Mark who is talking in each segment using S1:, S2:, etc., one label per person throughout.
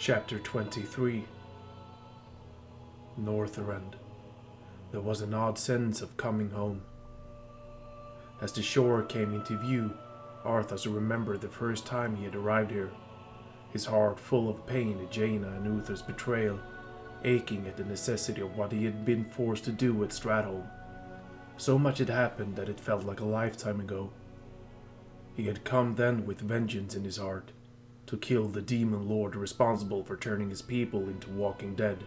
S1: Chapter 23. Northrend. There was an odd sense of coming home. As the shore came into view, Arthas remembered the first time he had arrived here, his heart full of pain at Jaina and Uther's betrayal, aching at the necessity of what he had been forced to do at Stratholme. So much had happened that it felt like a lifetime ago. He had come then with vengeance in his heart, to kill the demon lord responsible for turning his people into walking dead.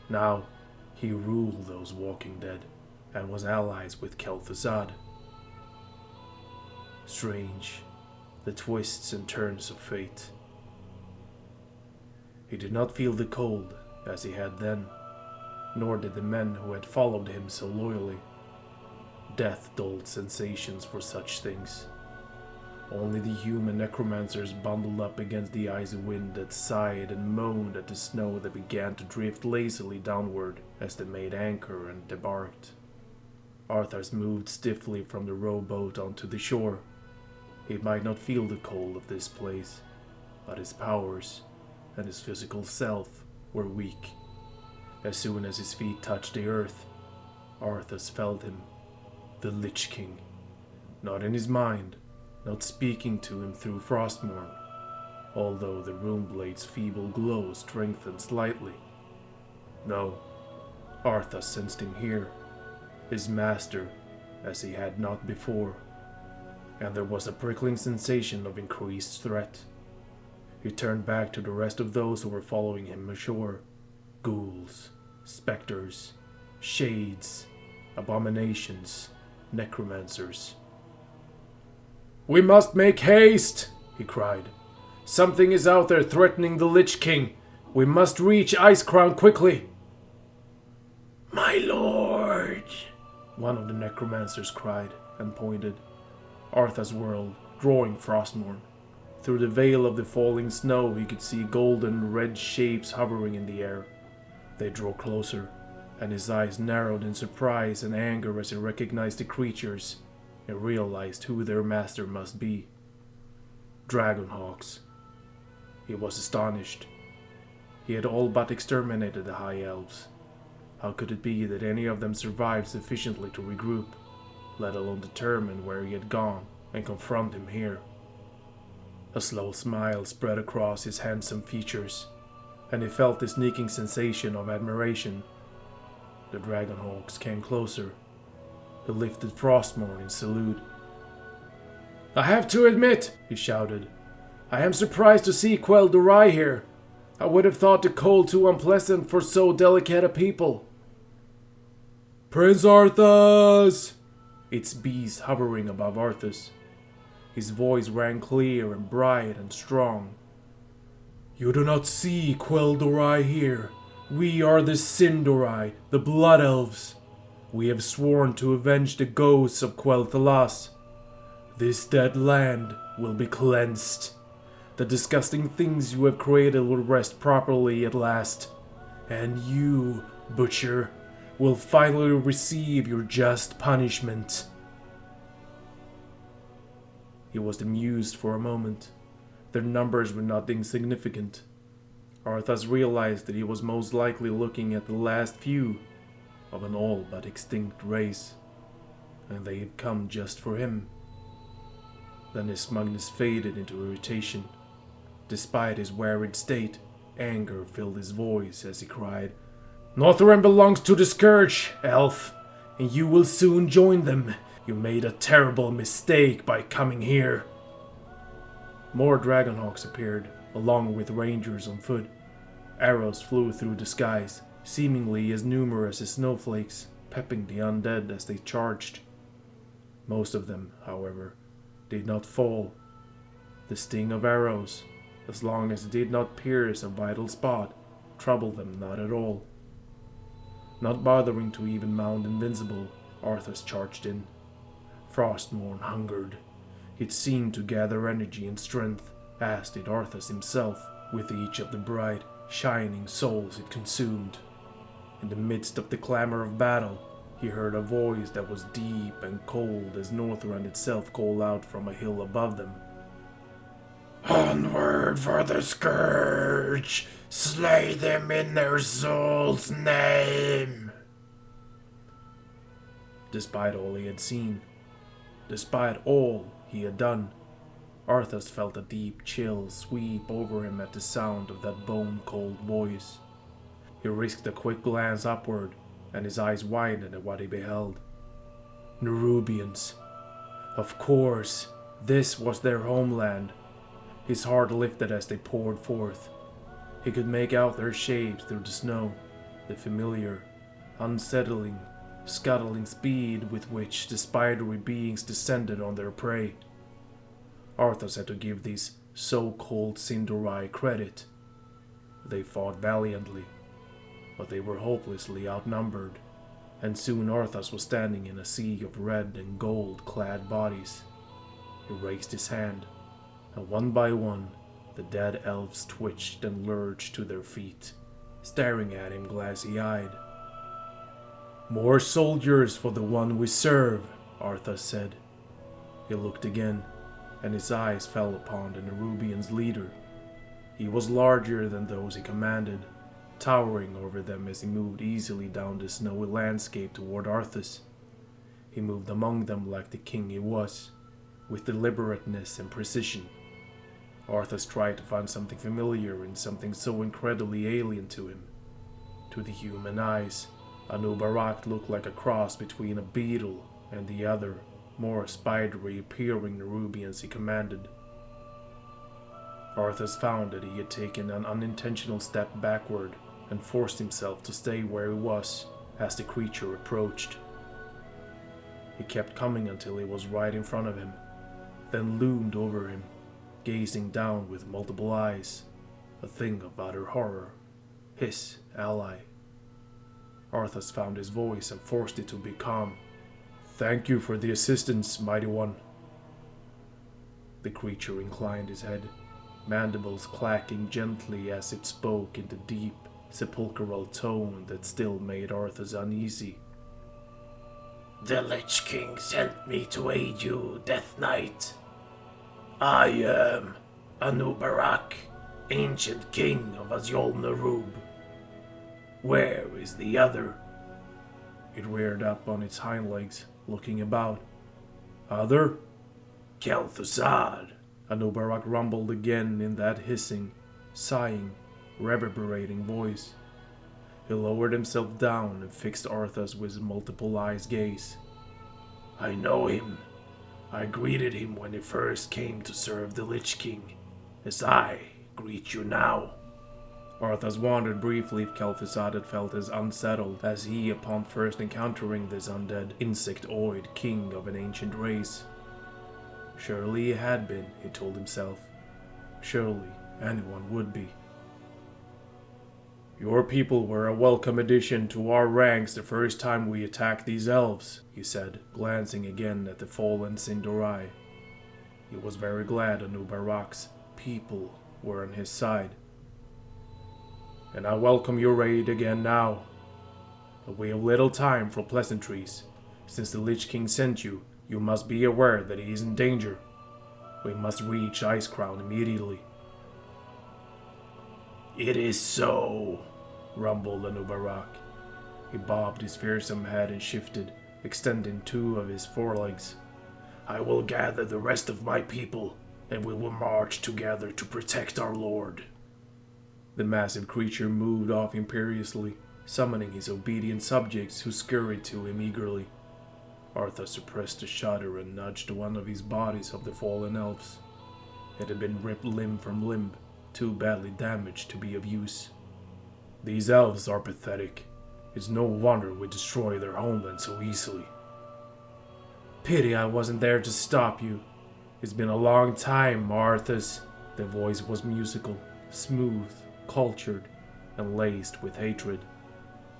S1: Now, he ruled those walking dead, and was allies with Kel'Thuzad. Strange, the twists and turns of fate. He did not feel the cold, as he had then, nor did the men who had followed him so loyally. Death dulled sensations for such things. Only the human necromancers bundled up against the icy wind that sighed and moaned at the snow that began to drift lazily downward as they made anchor and debarked. Arthas moved stiffly from the rowboat onto the shore. He might not feel the cold of this place, but his powers and his physical self were weak. As soon as his feet touched the earth, Arthas felt him, the Lich King, not in his mind, not speaking to him through Frostmourne, although the runeblade's feeble glow strengthened slightly. No, Arthas sensed him here, his master, as he had not before, and there was a prickling sensation of increased threat. He turned back to the rest of those who were following him ashore. Ghouls, specters, shades, abominations, necromancers. "We must make haste!" he cried. "Something is out there threatening the Lich King. We must reach Icecrown quickly." "My lord!" one of the necromancers cried and pointed. Arthas whirled, drawing Frostmourne. Through the veil of the falling snow he could see golden red shapes hovering in the air. They drew closer, and his eyes narrowed in surprise and anger as he recognized the creatures and realized who their master must be. Dragonhawks. He was astonished. He had all but exterminated the High Elves. How could it be that any of them survived sufficiently to regroup, let alone determine where he had gone and confront him here? A slow smile spread across his handsome features, and he felt the sneaking sensation of admiration. The Dragonhawks came closer. He lifted Frostmourne in salute. "I have to admit," he shouted, "I am surprised to see Quel'Dorei here. I would have thought the cold too unpleasant for so delicate a people." "Prince Arthas!" Its beast hovering above Arthas. His voice rang clear and bright and strong. "You do not see Quel'Dorei here. We are the Sindorei, the Blood Elves. We have sworn to avenge the ghosts of Quel'Thalas. This dead land will be cleansed. The disgusting things you have created will rest properly at last. And you, Butcher, will finally receive your just punishment." He was amused for a moment. Their numbers were not insignificant. Arthas realized that he was most likely looking at the last few of an all but extinct race, and they had come just for him. Then his smugness faded into irritation. Despite his wearied state, anger filled his voice as he cried, "Northrend belongs to the Scourge, elf, and you will soon join them. You made a terrible mistake by coming here." More Dragonhawks appeared, along with rangers on foot. Arrows flew through the skies, seemingly as numerous as snowflakes, pepping the undead as they charged. Most of them, however, did not fall. The sting of arrows, as long as it did not pierce a vital spot, troubled them not at all. Not bothering to even mount invincible, Arthas charged in. Frostmourne hungered. It seemed to gather energy and strength, as did Arthas himself, with each of the bright, shining souls it consumed. In the midst of the clamor of battle, he heard a voice that was deep and cold as Northrend itself called out from a hill above them.
S2: Onward for the scourge! Slay them in their soul's name!
S1: Despite all he had seen, despite all he had done, Arthas felt a deep chill sweep over him at the sound of that bone-cold voice. He risked a quick glance upward, and his eyes widened at what he beheld. Nerubians. Of course, this was their homeland. His heart lifted as they poured forth. He could make out their shapes through the snow, the familiar, unsettling, scuttling speed with which the spidery beings descended on their prey. Arthas had to give these so-called Sindarai credit. They fought valiantly, but they were hopelessly outnumbered, and soon Arthas was standing in a sea of red and gold-clad bodies. He raised his hand, and one by one, the dead elves twitched and lurched to their feet, staring at him glassy-eyed. "More soldiers for the one we serve," Arthas said. He looked again, and his eyes fell upon the Nerubians' leader. He was larger than those he commanded, towering over them as he moved easily down the snowy landscape toward Arthas. He moved among them like the king he was, with deliberateness and precision. Arthas tried to find something familiar in something so incredibly alien to him. To the human eyes, Anubarak looked like a cross between a beetle and the other, more spidery appearing Nerubians he commanded. Arthas found that he had taken an unintentional step backward and forced himself to stay where he was as the creature approached. He kept coming until he was right in front of him, then loomed over him, gazing down with multiple eyes, a thing of utter horror, his ally. Arthas found his voice and forced it to be calm. "Thank you for the assistance, mighty one." The creature inclined his head, mandibles clacking gently as it spoke in the deep, sepulchral tone that still made Arthas uneasy.
S2: "The Lich King sent me to aid you, Death Knight. I am Anubarak, ancient king of Azyol Nerub. Where is the other?"
S1: It reared up on its hind legs, looking about. "Other?"
S2: "Kel'Thuzad,"
S1: Anubarak rumbled again in that hissing, sighing, reverberating voice. He lowered himself down and fixed Arthas with his multiple eyes gaze.
S2: "I know him. I greeted him when he first came to serve the Lich King, as I greet you now."
S1: Arthas wondered briefly if Kel'Thuzad had felt as unsettled as he upon first encountering this undead, insect-oid king of an ancient race. Surely he had been, he told himself. Surely anyone would be. "Your people were a welcome addition to our ranks the first time we attacked these elves," he said, glancing again at the fallen Sindarai. He was very glad Anubarak's people were on his side. "And I welcome your aid again now. But we have little time for pleasantries. Since the Lich King sent you, you must be aware that he is in danger. We must reach Icecrown immediately."
S2: "It is so,"
S1: rumbled Anubarak. He bobbed his fearsome head and shifted, extending two of his forelegs.
S2: "I will gather the rest of my people, and we will march together to protect our lord."
S1: The massive creature moved off imperiously, summoning his obedient subjects who scurried to him eagerly. Arthas suppressed a shudder and nudged one of his bodies of the fallen elves. It had been ripped limb from limb, too badly damaged to be of use. "These elves are pathetic. It's no wonder we destroy their homeland so easily." "Pity I wasn't there to stop you. It's been a long time, Arthas." The voice was musical, smooth, cultured, and laced with hatred.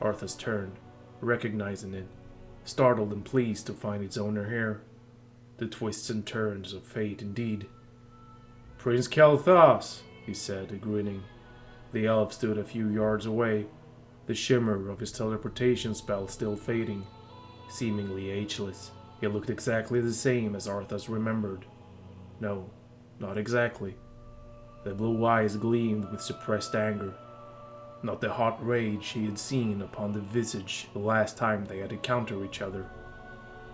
S1: Arthas turned, recognizing it, startled and pleased to find its owner here. The twists and turns of fate indeed. "Prince Kel'Thas," he said, grinning. The elf stood a few yards away, the shimmer of his teleportation spell still fading, seemingly ageless. He looked exactly the same as Arthas remembered. No, not exactly. The blue eyes gleamed with suppressed anger. Not the hot rage he had seen upon the visage the last time they had encountered each other,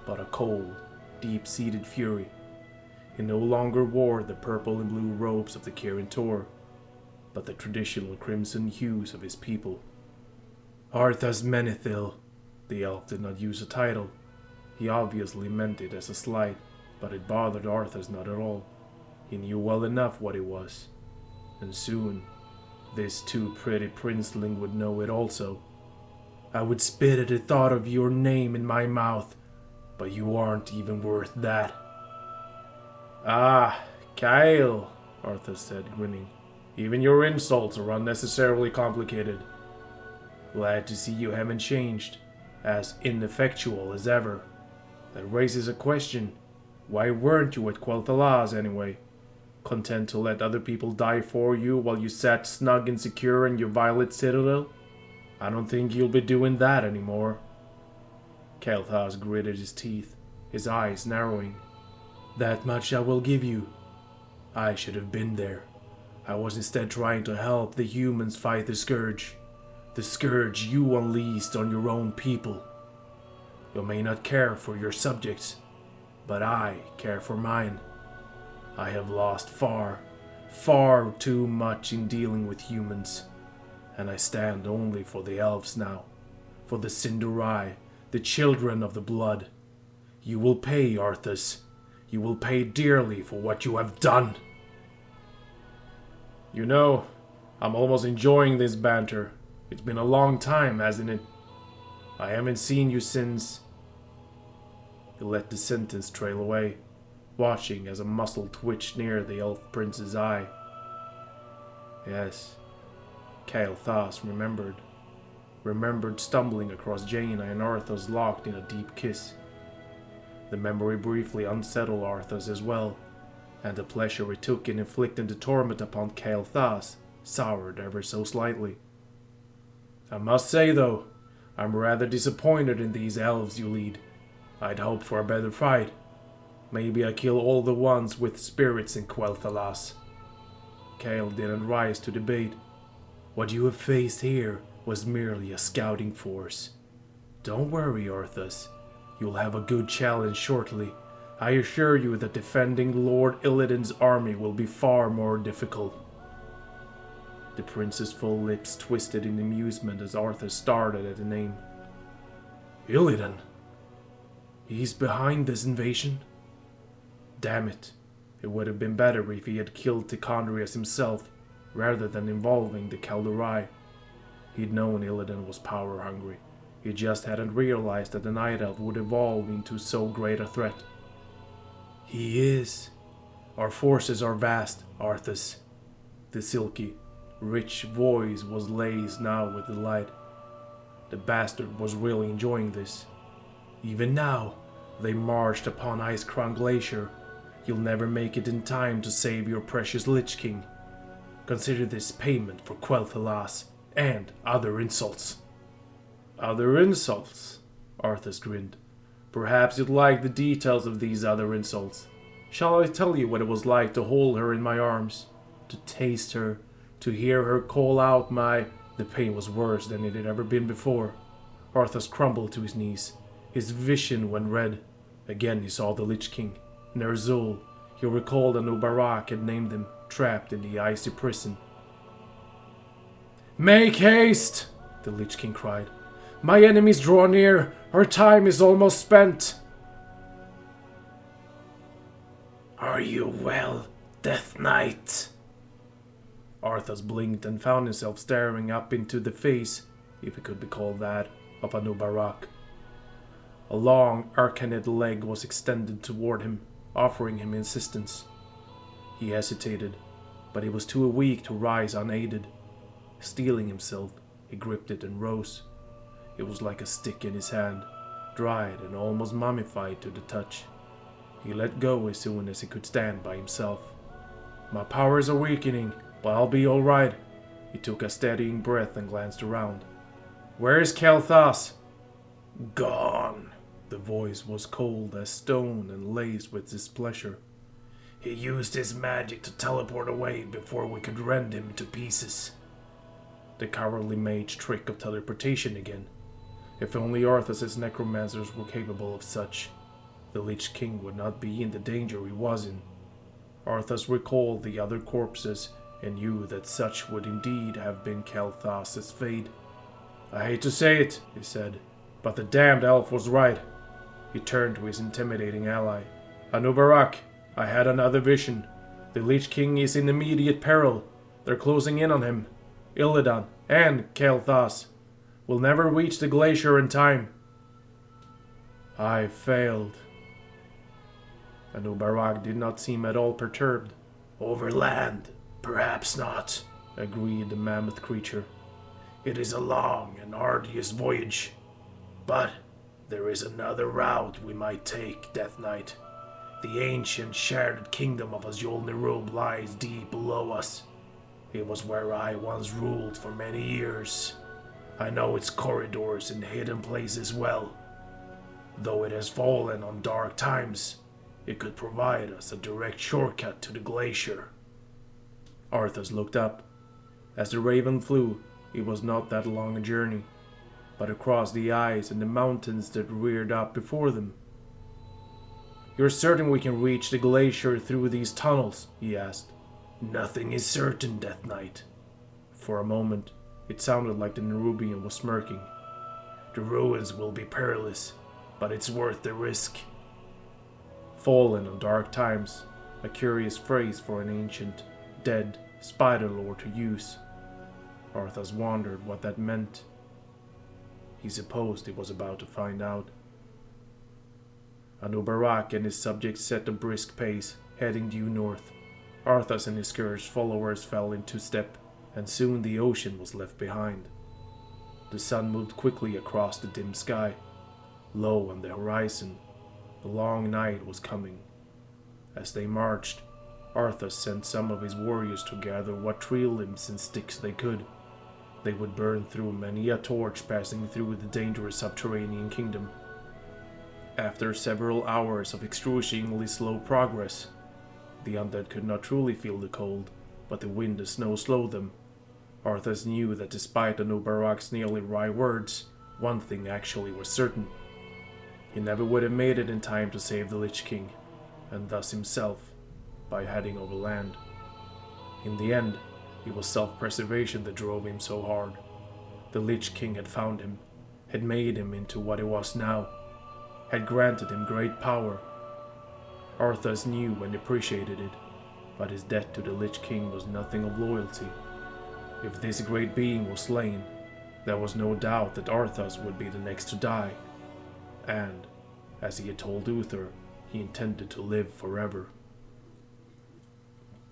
S1: but a cold, deep-seated fury. He no longer wore the purple and blue robes of the Kirin Tor, but the traditional crimson hues of his people. Arthas Menethil. The elf did not use a title. He obviously meant it as a slight, but it bothered Arthas not at all. He knew well enough what it was. And soon, this too pretty princeling would know it also. I would spit at the thought of your name in my mouth, but you aren't even worth that. Ah, Kyle, Arthas said, grinning. Even your insults are unnecessarily complicated. Glad to see you haven't changed, as ineffectual as ever. That raises a question. Why weren't you at Quel'Thalas anyway? Content to let other people die for you while you sat snug and secure in your violet citadel? I don't think you'll be doing that anymore. Quel'Thas gritted his teeth, his eyes narrowing. That much I will give you. I should have been there. I was instead trying to help the humans fight the scourge you unleashed on your own people. You may not care for your subjects, but I care for mine. I have lost far, far too much in dealing with humans, and I stand only for the elves now, for the Sindarai, the children of the blood. You will pay, Arthas. You will pay dearly for what you have done. You know, I'm almost enjoying this banter. It's been a long time, hasn't it? I haven't seen you since... He let the sentence trail away, watching as a muscle twitched near the elf prince's eye. Yes, Quel'Thas remembered stumbling across Jaina and Arthas locked in a deep kiss. The memory briefly unsettled Arthas as well, and the pleasure it took in inflicting the torment upon Quel'Thas soured ever so slightly. I must say, though, I'm rather disappointed in these elves you lead. I'd hoped for a better fight. Maybe I kill all the ones with spirits in Quel'Thalas. Kale didn't rise to debate. What you have faced here was merely a scouting force. Don't worry, Arthas. You'll have a good challenge shortly. I assure you that defending Lord Illidan's army will be far more difficult. The prince's full lips twisted in amusement as Arthas started at the name. Illidan? He's behind this invasion? Damn it. It would have been better if he had killed Tichondrius himself, rather than involving the Kaldurai. He'd known Illidan was power-hungry. He just hadn't realized that the Night Elf would evolve into so great a threat. He is. Our forces are vast, Arthas. The silky, rich voice was laced now with delight. The bastard was really enjoying this. Even now, they marched upon Ice-Crown Glacier. You'll never make it in time to save your precious Lich King. Consider this payment for Quel'Thalas and other insults. Other insults? Arthas grinned. Perhaps you'd like the details of these other insults. Shall I tell you what it was like to hold her in my arms? To taste her? To hear her call out my... The pain was worse than it had ever been before. Arthas crumbled to his knees. His vision went red. Again he saw the Lich King. Ner'zhul. He recalled that Nubarak had named him, trapped in the icy prison. Make haste! The Lich King cried. My enemies draw near. Our time is almost spent.
S2: Are you well, Death Knight?
S1: Arthas blinked and found himself staring up into the face, if it could be called that, of Nubarak. A long, arcanid leg was extended toward him, offering him assistance. He hesitated, but he was too weak to rise unaided. Steeling himself, he gripped it and rose. It was like a stick in his hand, dried and almost mummified to the touch. He let go as soon as he could stand by himself. My powers are weakening, but I'll be all right. He took a steadying breath and glanced around. Where is Quel'Thas?
S2: Gone.
S1: The voice was cold as stone and laced with displeasure.
S2: He used his magic to teleport away before we could rend him to pieces.
S1: The cowardly mage trick of teleportation again. If only Arthas' necromancers were capable of such, the Lich King would not be in the danger he was in. Arthas recalled the other corpses and knew that such would indeed have been Kel'Thas's fate. "I hate to say it," he said, "but the damned elf was right." He turned to his intimidating ally. "Anubarak, I had another vision. The Lich King is in immediate peril. They're closing in on him. Illidan and Kel'Thas will never reach the glacier in time." "I failed." Anubarak did not seem at all perturbed.
S2: "Overland, perhaps not,"
S1: agreed the mammoth creature.
S2: "It is a long and arduous voyage. But there is another route we might take, Death Knight. The ancient shattered kingdom of Azjol-Nerub lies deep below us. It was where I once ruled for many years. I know its corridors and hidden places well. Though it has fallen on dark times, it could provide us a direct shortcut to the glacier."
S1: Arthas looked up. As the raven flew, it was not that long a journey, but across the ice and the mountains that reared up before them. "You're certain we can reach the glacier through these tunnels?" he asked.
S2: "Nothing is certain, Death Knight."
S1: For a moment, it sounded like the Nerubian was smirking.
S2: "The ruins will be perilous, but it's worth the risk."
S1: "Fallen on dark times," a curious phrase for an ancient, dead spider lord to use. Arthas wondered what that meant. He supposed he was about to find out. Anubarak and his subjects set a brisk pace, heading due north. Arthas and his scourge followers fell into step, and soon the ocean was left behind. The sun moved quickly across the dim sky. Low on the horizon, the long night was coming. As they marched, Arthas sent some of his warriors to gather what tree limbs and sticks they could. They would burn through many a torch passing through the dangerous subterranean kingdom. After several hours of excruciatingly slow progress, the undead could not truly feel the cold, but the wind and snow slowed them. Arthas knew that despite Anubarak's nearly wry words, one thing actually was certain. He never would have made it in time to save the Lich King, and thus himself, by heading overland. In the end, it was self-preservation that drove him so hard. The Lich King had found him, had made him into what he was now, had granted him great power. Arthas knew and appreciated it, but his debt to the Lich King was nothing of loyalty. If this great being was slain, there was no doubt that Arthas would be the next to die, and, as he had told Uther, he intended to live forever.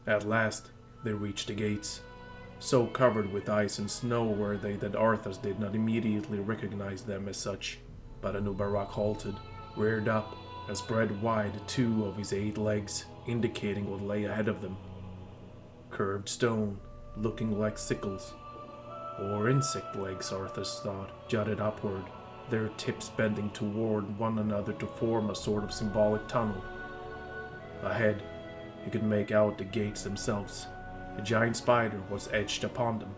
S1: At last, they reached the gates. So covered with ice and snow were they that Arthas did not immediately recognize them as such, but Anubarak halted, reared up, and spread wide 2 of his 8 legs, indicating what lay ahead of them. Curved stone, looking like sickles, or insect legs, Arthas thought, jutted upward, their tips bending toward one another to form a sort of symbolic tunnel. Ahead, he could make out the gates themselves. A giant spider was etched upon them.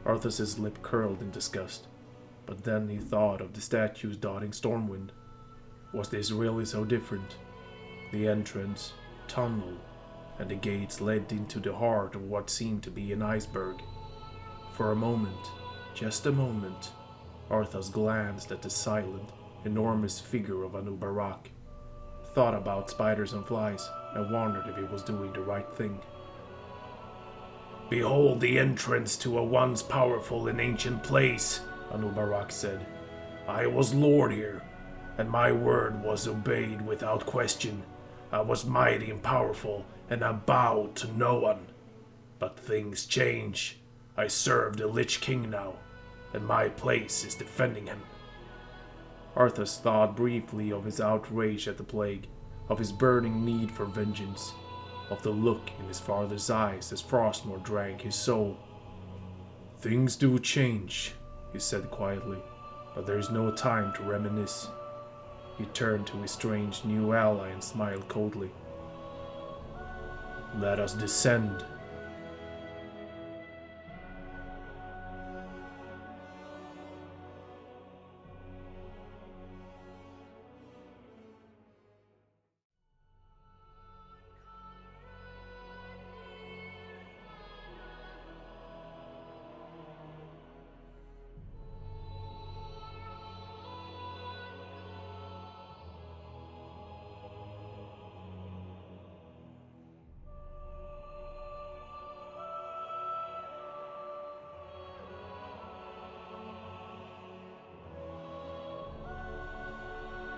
S1: Arthas's lip curled in disgust, but then he thought of the statues dotting Stormwind. Was this really so different? The entrance, tunnel, and the gates led into the heart of what seemed to be an iceberg. For a moment, just a moment, Arthas glanced at the silent, enormous figure of Anubarak, thought about spiders and flies, and wondered if he was doing the right thing.
S2: "Behold the entrance to a once powerful and ancient place," Anubarak said. "I was lord here, and my word was obeyed without question. I was mighty and powerful, and I bowed to no one. But things change. I serve the Lich King now, and my place is defending him."
S1: Arthas thought briefly of his outrage at the plague, of his burning need for vengeance, of the look in his father's eyes as Frostmourne drank his soul. "Things do change," he said quietly, "but there is no time to reminisce." He turned to his strange new ally and smiled coldly. Let us descend